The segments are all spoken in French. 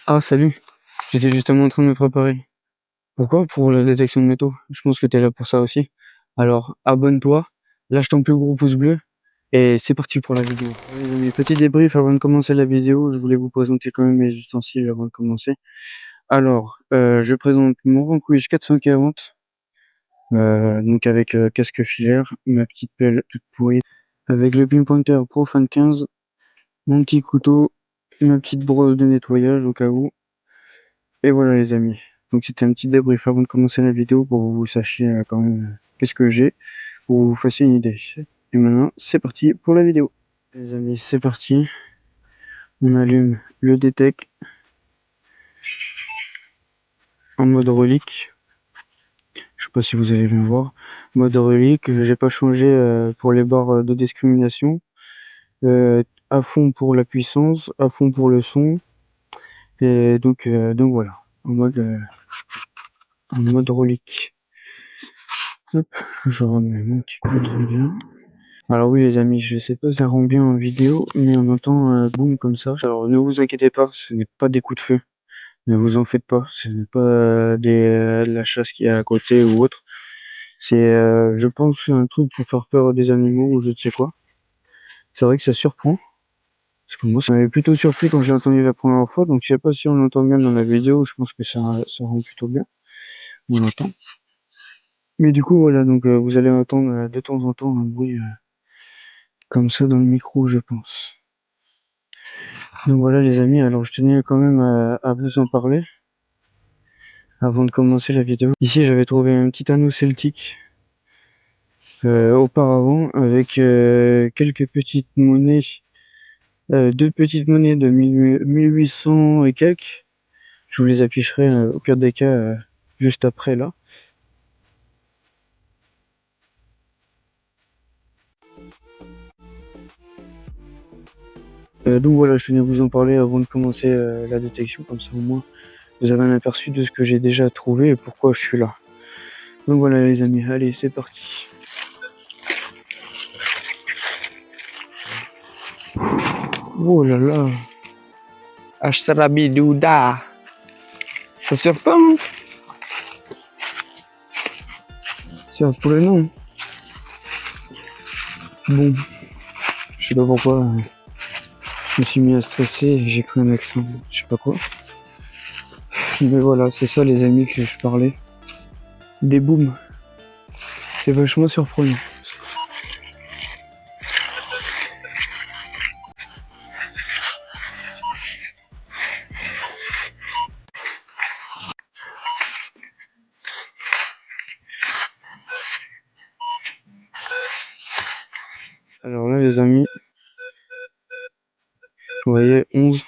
Ah salut, j'étais justement en train de me préparer. Pourquoi? Pour la détection de métaux. Je pense que t'es là pour ça aussi. Alors abonne-toi, lâche ton plus gros pouce bleu et c'est parti pour la vidéo. Ouais, les amis, petit débrief avant de commencer la vidéo. Je voulais vous présenter quand même mes ustensiles avant de commencer. Alors, je présente mon Vanquish 440, donc avec casque filaire, ma petite pelle toute pourrie, avec le pinpointer Pro Fan 15, mon petit couteau, ma petite brosse de nettoyage au cas où. Et voilà les amis. Donc c'était un petit débrief avant de commencer la vidéo pour que vous sachiez quand même qu'est-ce que j'ai, pour que vous fassiez une idée. Et maintenant c'est parti pour la vidéo. Les amis, c'est parti. On allume le DTEC en mode relique. Je sais pas si vous allez bien voir. Mode relique, j'ai pas changé pour les barres de discrimination. À fond pour la puissance, à fond pour le son. Et donc voilà, en mode relique. Hop, je remets mon petit contrôle bien. Alors oui les amis, je sais pas si ça rend bien en vidéo, mais on entend un boom comme ça. Alors ne vous inquiétez pas, ce n'est pas des coups de feu. Ne vous en faites pas, ce n'est pas la chasse qui est à côté ou autre. C'est, je pense, un truc pour faire peur des animaux ou je ne sais quoi. C'est vrai que ça surprend. Parce que moi, ça m'avait plutôt surpris quand j'ai entendu la première fois. Donc je sais pas si on l'entend bien dans la vidéo. Je pense que ça rend plutôt bien. On l'entend. Mais du coup voilà, donc vous allez entendre de temps en temps un bruit comme ça dans le micro, je pense. Donc voilà les amis, alors je tenais quand même à vous en parler avant de commencer la vidéo. Ici j'avais trouvé un petit anneau celtique auparavant avec quelques petites monnaies, deux petites monnaies de 1800 et quelques. Je vous les afficherai au pire des cas juste après là. Donc voilà, je tenais à vous en parler avant de commencer la détection, comme ça au moins vous avez un aperçu de ce que j'ai déjà trouvé et pourquoi je suis là. Donc voilà les amis, allez c'est parti. Oh là là, Ashrabidouda. Ça surprend, hein? C'est pour le nom. Bon, je sais pas pourquoi, je me suis mis à stresser et j'ai pris un accent, je sais pas quoi. Mais voilà, c'est ça les amis que je parlais. Des booms. C'est vachement surprenant. Alors là les amis, vous voyez 11.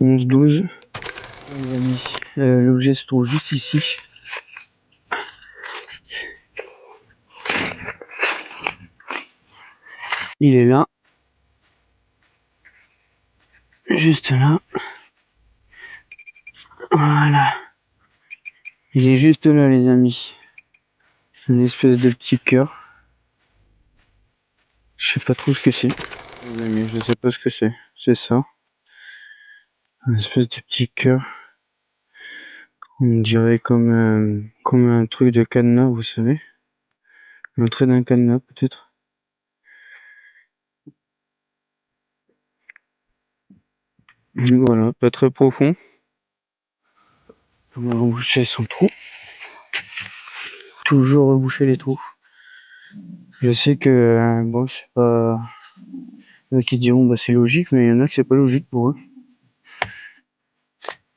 11, 12. Les amis, l'objet se trouve juste ici. Il est là. Juste là. Voilà. Il est juste là les amis. Une espèce de petit cœur. Je sais pas trop ce que c'est. Les amis, je sais pas ce que c'est. C'est ça. Une espèce de petit cœur. On dirait comme un truc de cadenas, vous savez. L'entrée d'un cadenas peut-être. Voilà, pas très profond. On va reboucher son trou. Toujours reboucher les trous. Je sais que bon, c'est pas. Il y en a qui diront bah c'est logique, mais il y en a que c'est pas logique pour eux.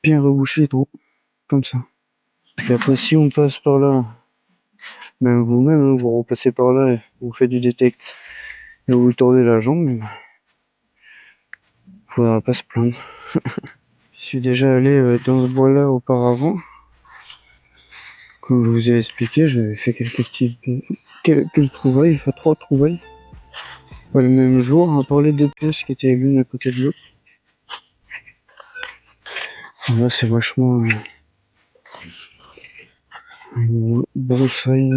Bien reboucher les trous, comme ça. Et après si on passe par là, même vous-même, hein, vous repassez par là, et vous faites du détect et vous tordez la jambe, mais faudra pas se plaindre. Je suis déjà allé dans ce bois-là auparavant. Comme je vous ai expliqué, j'avais fait quelques trouvailles, enfin 3 trouvailles. Pas le même jour, à part les 2 pièces qui étaient l'une à côté de l'autre. Là c'est vachement broussaille.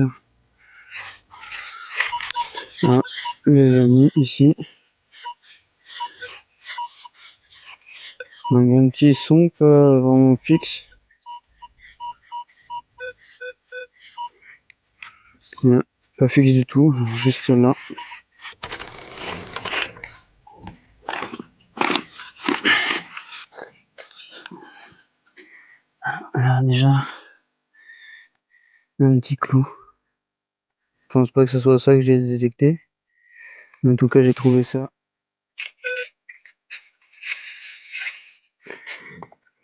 Ah. les amis, ici. Donc un petit son pas vraiment fixe. Ouais, pas fixe du tout, juste là. Alors déjà, un petit clou. Je pense pas que ce soit ça que j'ai détecté. Mais en tout cas, j'ai trouvé ça.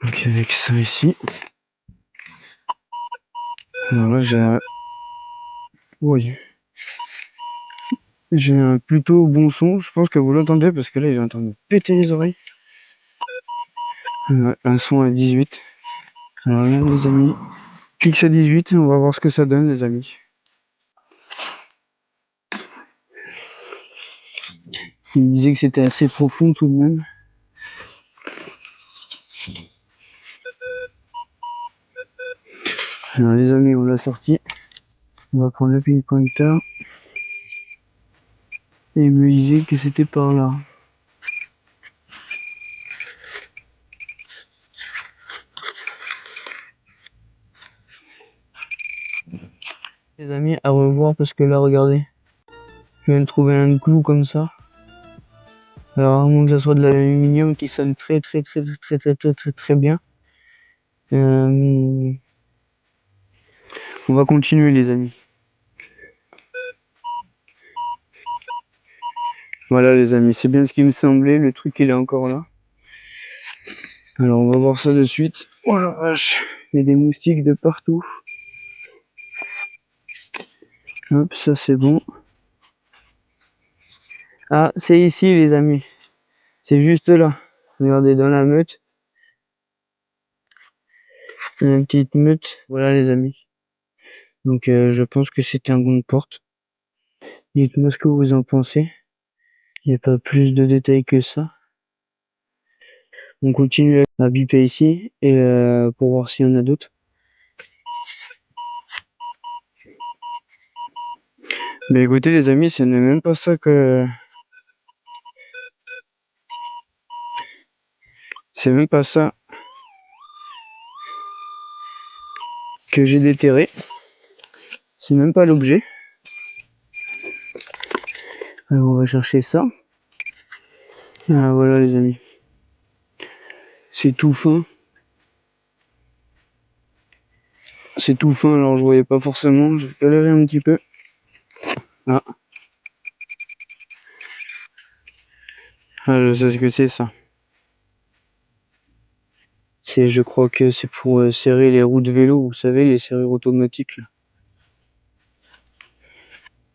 Donc avec ça ici. Alors là, oui. J'ai un plutôt bon son. Je pense que vous l'entendez parce que là, il est en train de me péter les oreilles. Ouais, un son à 18. Alors là, les amis, fixe à 18. On va voir ce que ça donne, les amis. Il me disait que c'était assez profond tout de même. Alors les amis, on l'a sorti. On va prendre le pinpointer. Et il me disait que c'était par là. Les amis, à revoir parce que là, regardez. Je viens de trouver un clou comme ça. Alors, à moins que ça soit de l'aluminium qui sonne très bien. On va continuer, les amis. Voilà, les amis, c'est bien ce qui me semblait. Le truc, il est encore là. Alors, on va voir ça de suite. Oh la vache, il y a des moustiques de partout. Hop, ça c'est bon. Ah, c'est ici, les amis. C'est juste là. Regardez, dans la meute. Une petite meute. Voilà, les amis. Donc, je pense que c'était un gond de porte. Dites-moi ce que vous en pensez. Il n'y a pas plus de détails que ça. On continue à biper ici et pour voir s'il y en a d'autres. Mais écoutez, les amis, ce n'est même pas ça que... C'est même pas ça que j'ai déterré. C'est même pas l'objet. Alors on va chercher ça. Ah, voilà, les amis. C'est tout fin. C'est tout fin, alors je voyais pas forcément. Je vais galérer un petit peu. Ah. Ah, je sais ce que c'est, ça. Je crois que c'est pour serrer les roues de vélo, vous savez, les serrures automatiques, là.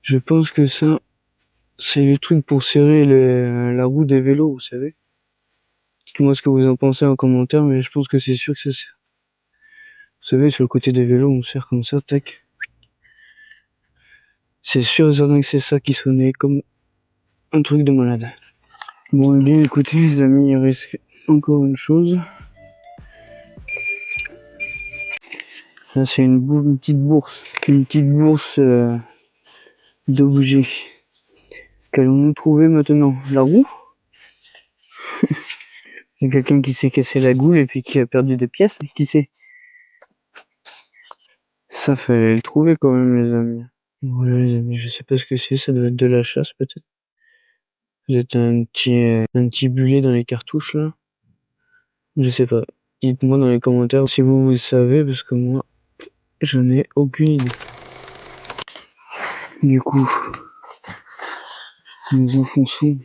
Je pense que ça, c'est le truc pour serrer la roue des vélos, vous savez. Dites-moi ce que vous en pensez en commentaire, mais je pense que c'est sûr que ça sert. Vous savez, sur le côté des vélos, on serre comme ça, tac. C'est sûr et certain que c'est ça qui sonnait comme un truc de malade. Bon, eh bien, écoutez, les amis, il reste encore une chose. Là, c'est une petite bourse. Une petite bourse d'objets. Qu'allons-nous trouver maintenant? La roue? C'est quelqu'un qui s'est cassé la goule et puis qui a perdu des pièces? Qui sait? Ça, fallait le trouver quand même, les amis. Voilà, les amis, je sais pas ce que c'est. Ça doit être de la chasse, peut-être. Vous êtes un petit bullet dans les cartouches, là? Je sais pas. Dites-moi dans les commentaires si vous savez, parce que moi, je n'ai aucune idée. Du coup, nous enfonçons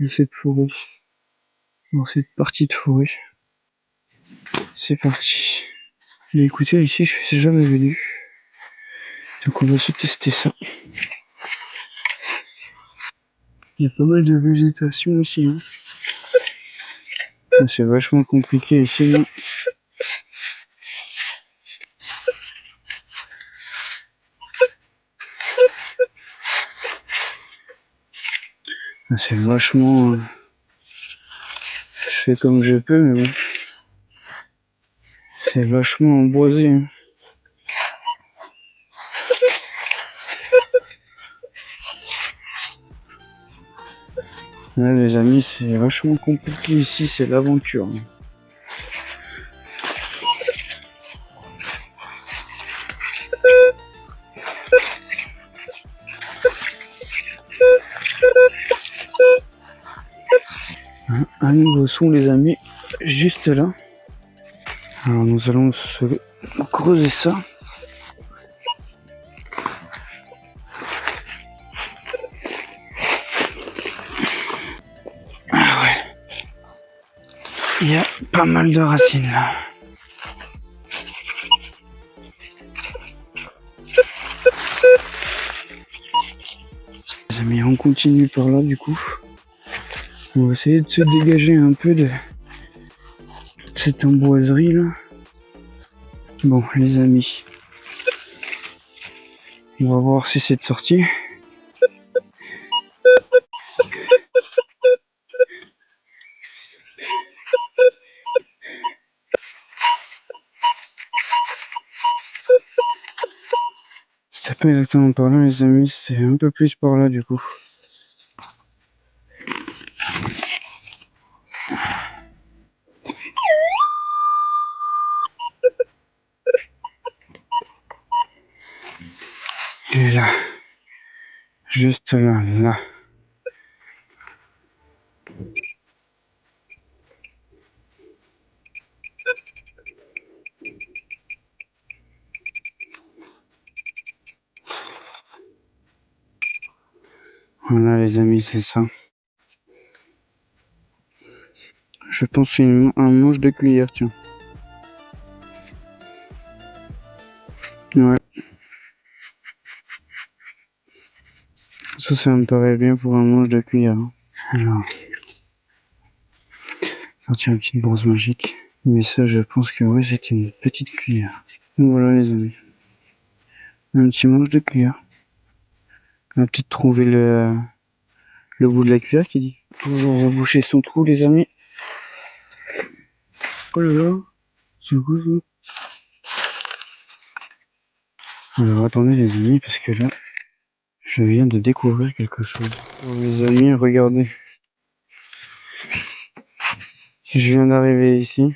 dans cette forêt, dans cette partie de forêt. C'est parti. Mais écoutez, ici, je suis jamais venu. Donc on va se tester ça. Il y a pas mal de végétation ici. Hein. C'est vachement compliqué ici. Hein. C'est vachement... Je fais comme je peux, mais bon. C'est vachement emboisé. Hein. Là les amis, c'est vachement compliqué ici, c'est l'aventure. Un nouveau son les amis, juste là. Alors nous allons se creuser ça. Ah ouais. Il y a pas mal de racines là. Les amis, on continue par là du coup. On va essayer de se dégager un peu de cette emboiserie là. Bon les amis, on va voir si c'est de sortie. C'est pas exactement par là les amis, c'est un peu plus par là du coup. Il est là, juste là, là. Voilà les amis, c'est ça. Je pense que c'est un manche de cuillère, tiens. Ouais. Ça me paraît bien pour un manche de cuillère. Alors, sortir une petite brosse magique. Mais ça, je pense que ouais, c'était une petite cuillère. Donc voilà les amis. Un petit manche de cuillère. On va peut-être trouver le bout de la cuillère qui dit. Toujours reboucher son trou les amis. Oh là là. C'est quoi ça? Alors attendez les amis, parce que là, je viens de découvrir quelque chose. Oh, les amis, regardez. Je viens d'arriver ici.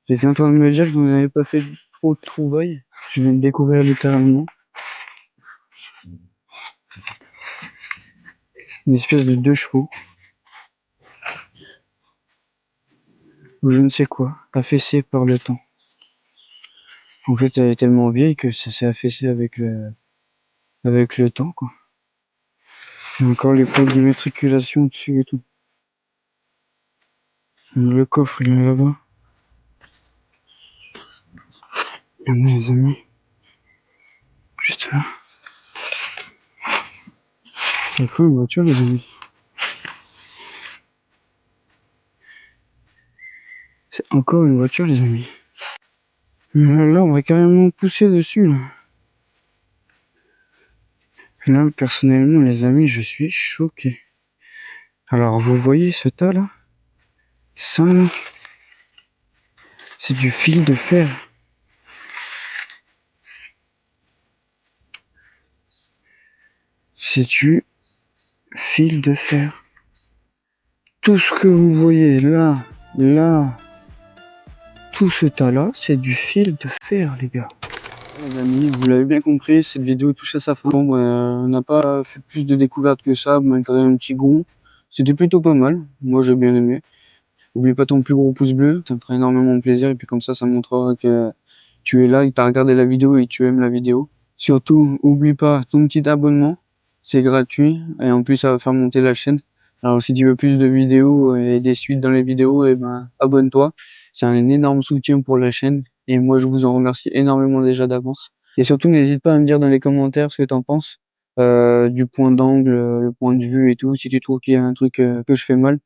J'étais en train de me dire que vous n'avez pas fait trop de trouvailles. Je viens de découvrir littéralement une espèce de 2 chevaux. Ou je ne sais quoi, affaissée par le temps. En fait, elle est tellement vieille que ça s'est affaissé avec le temps, quoi. Il y a encore les plaques d'immatriculation dessus et tout. Le coffre, il est là-bas. Regardez les amis. Juste là. C'est encore une voiture les amis. C'est encore une voiture les amis. Là, on va carrément pousser dessus là. Là, personnellement les amis, je suis choqué. Alors, vous voyez ce tas là? Ça, c'est du fil de fer. C'est du fil de fer. Tout ce que vous voyez là, tout ce tas là, c'est du fil de fer les gars. Les amis, vous l'avez bien compris, cette vidéo touche à sa fin. Bon, on n'a pas fait plus de découvertes que ça, malgré un petit gros. C'était plutôt pas mal, moi j'ai bien aimé. N'oublie pas ton plus gros pouce bleu, ça me ferait énormément plaisir, et puis comme ça montrera que tu es là, que tu as regardé la vidéo et que tu aimes la vidéo. Surtout, oublie pas ton petit abonnement, c'est gratuit, et en plus ça va faire monter la chaîne. Alors si tu veux plus de vidéos et des suites dans les vidéos, et ben abonne-toi. C'est un énorme soutien pour la chaîne, et moi je vous en remercie énormément déjà d'avance. Et surtout n'hésite pas à me dire dans les commentaires ce que t'en penses, du point d'angle, le point de vue et tout, si tu trouves qu'il y a un truc que je fais mal.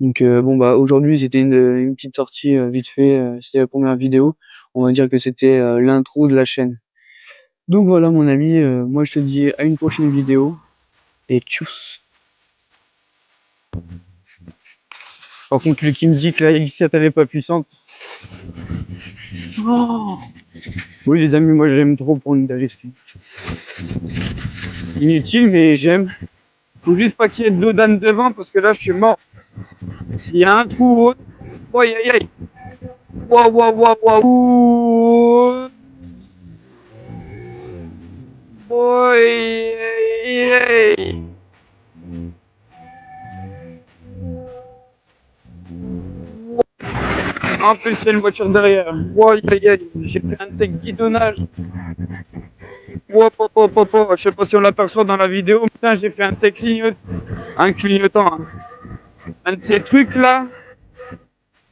Donc bon bah aujourd'hui c'était une petite sortie vite fait, c'était la première vidéo. On va dire que c'était l'intro de la chaîne. Donc voilà mon ami, moi je te dis à une prochaine vidéo et tchuss. Par contre lui qui me dit que la X7 elle est pas puissante. Oh oui les amis, moi j'aime trop pour une Dalisky. Inutile mais j'aime. Faut juste pas qu'il y ait de l'eau d'âne devant parce que là je suis mort. S'il y a un trou, aïe aïe aïe. Waouh waouh waouh waouh. Aïe aïe. En plus il y a une voiture derrière. Aïe aïe aïe. J'ai fait un sec guidonnage. Je sais pas si on l'aperçoit dans la vidéo. Putain, j'ai fait un de ces clignotant. Un de ces trucs là.